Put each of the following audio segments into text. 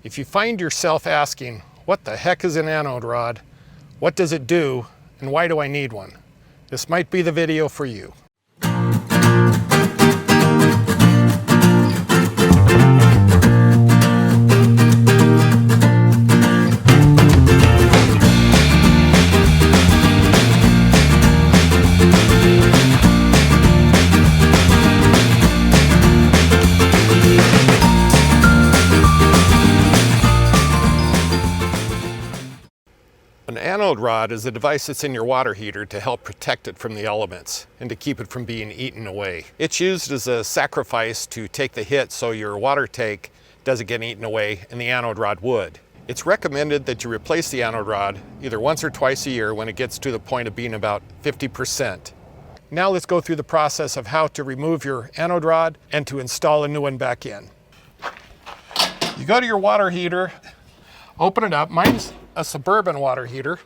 If you find yourself asking, what the heck is an anode rod? What does it do? And why do I need one? This might be the video for you. An anode rod is a device that's in your water heater to help protect it from the elements and to keep it from being eaten away. It's used as a sacrifice to take the hit so your water tank doesn't get eaten away and the anode rod would. It's recommended that you replace the anode rod either once or twice a year when it gets to the point of being about 50%. Now let's go through the process of how to remove your anode rod and to install a new one back in. You go to your water heater, open it up. Mine's a Suburban water heater,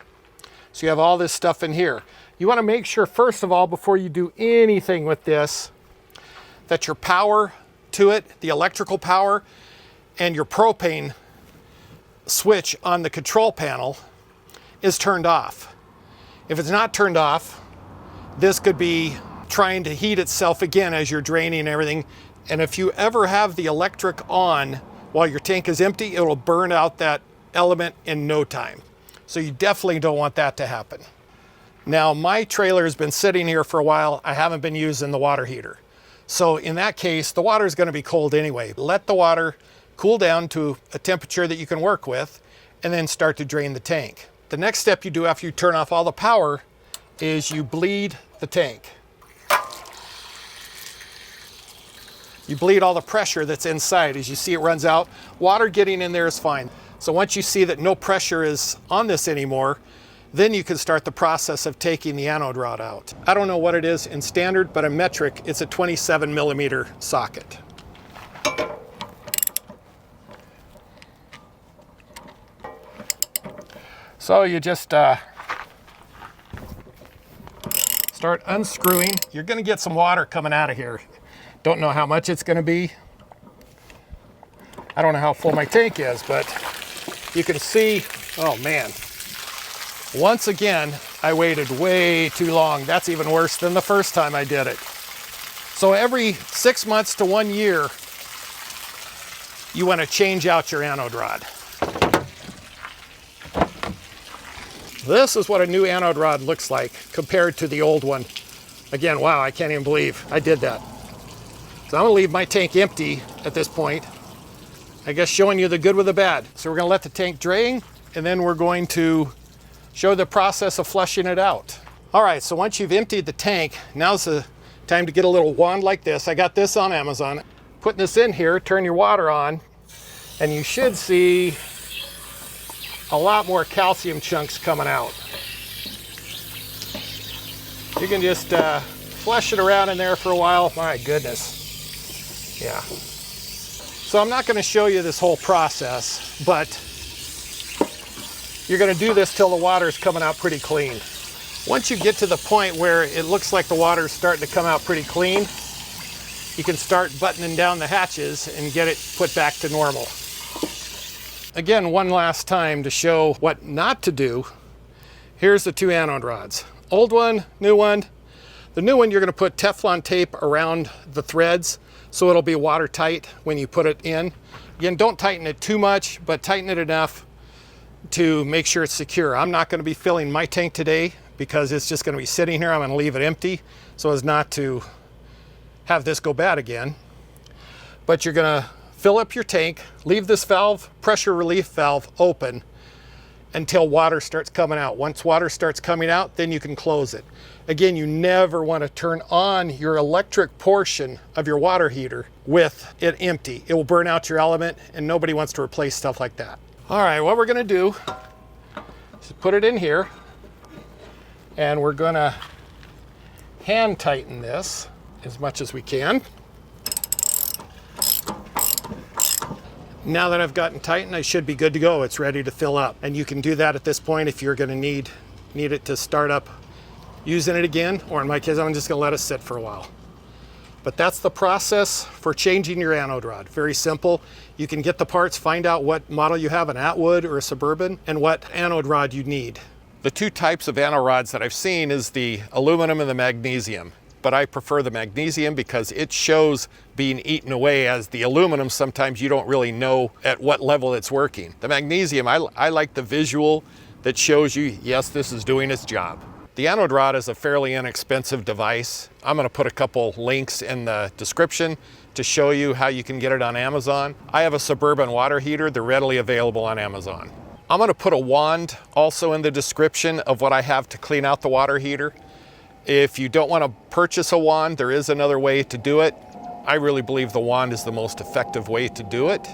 so you have all this stuff in here. You want to make sure, first of all, before you do anything with this, that your power to it, the electrical power, and your propane switch on the control panel is turned off. If it's not turned off, this could be trying to heat itself again as you're draining everything. And if you ever have the electric on while your tank is empty, it will burn out that element in no time. So you definitely don't want that to happen. Now, my trailer has been sitting here for a while. I haven't been using the water heater. So in that case, the water is going to be cold anyway. Let the water cool down to a temperature that you can work with and then start to drain the tank. The next step you do after you turn off all the power is you bleed the tank. You bleed all the pressure that's inside. As you see, it runs out. Water getting in there is fine. So once you see that no pressure is on this anymore, then you can start the process of taking the anode rod out. I don't know what it is in standard, but in metric, it's a 27 millimeter socket. So you just start unscrewing. You're gonna get some water coming out of here. Don't know how much it's gonna be. I don't know how full my tank is, but you can see, oh man. Once again, I waited way too long. That's even worse than the first time I did it. So every 6 months to 1 year, you want to change out your anode rod. This is what a new anode rod looks like compared to the old one. Again, wow, I can't even believe I did that. So I'm gonna leave my tank empty at this point. I guess showing you the good with the bad. So we're gonna let the tank drain, and then we're going to show the process of flushing it out. All right, so once you've emptied the tank, now's the time to get a little wand like this. I got this on Amazon. Putting this in here, turn your water on, and you should see a lot more calcium chunks coming out. You can just flush it around in there for a while. My goodness. Yeah. So I'm not going to show you this whole process, but you're going to do this till the water is coming out pretty clean. Once you get to the point where it looks like the water is starting to come out pretty clean, you can start buttoning down the hatches and get it put back to normal. Again, one last time to show what not to do. Here's the two anode rods. Old one, new one. The new one, you're going to put Teflon tape around the threads so it'll be watertight when you put it in. Again, don't tighten it too much, but tighten it enough to make sure it's secure. I'm not going to be filling my tank today because it's just going to be sitting here. I'm going to leave it empty so as not to have this go bad again. But you're going to fill up your tank, leave this valve, pressure relief valve, open until water starts coming out. Once water starts coming out, then you can close it. Again, you never want to turn on your electric portion of your water heater with it empty. It will burn out your element, and nobody wants to replace stuff like that. All right, what we're going to do is put it in here, and we're going to hand tighten this as much as we can. Now that I've gotten tightened, I should be good to go. It's ready to fill up. And you can do that at this point if you're going to need it to start up using it again, or in my case, I'm just going to let it sit for a while. But that's the process for changing your anode rod. Very simple. You can get the parts, find out what model you have, an Atwood or a Suburban, and what anode rod you need. The two types of anode rods that I've seen is the aluminum and the magnesium. But I prefer the magnesium because it shows being eaten away, as the aluminum, sometimes you don't really know at what level it's working. The magnesium, I like the visual that shows you, yes, this is doing its job. The anode rod is a fairly inexpensive device. I'm going to put a couple links in the description to show you how you can get it on Amazon. I have a Suburban water heater. They're readily available on Amazon. I'm going to put a wand also in the description of what I have to clean out the water heater. If you don't want to purchase a wand, there is another way to do it. I really believe the wand is the most effective way to do it.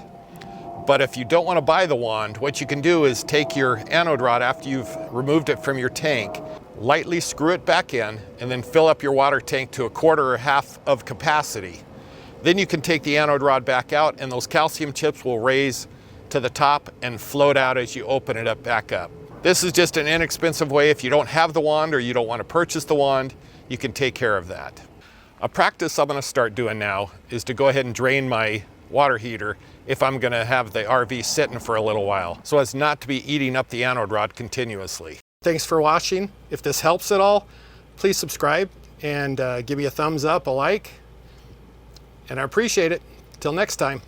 But if you don't want to buy the wand, what you can do is take your anode rod after you've removed it from your tank, lightly screw it back in, and then fill up your water tank to a quarter or half of capacity. Then you can take the anode rod back out, and those calcium chips will raise to the top and float out as you open it up back up. This is just an inexpensive way. If you don't have the wand or you don't want to purchase the wand, you can take care of that. A practice I'm going to start doing now is to go ahead and drain my water heater if I'm going to have the RV sitting for a little while, so as not to be eating up the anode rod continuously. Thanks for watching. If this helps at all, please subscribe and give me a thumbs up, a like, and I appreciate it. Till next time.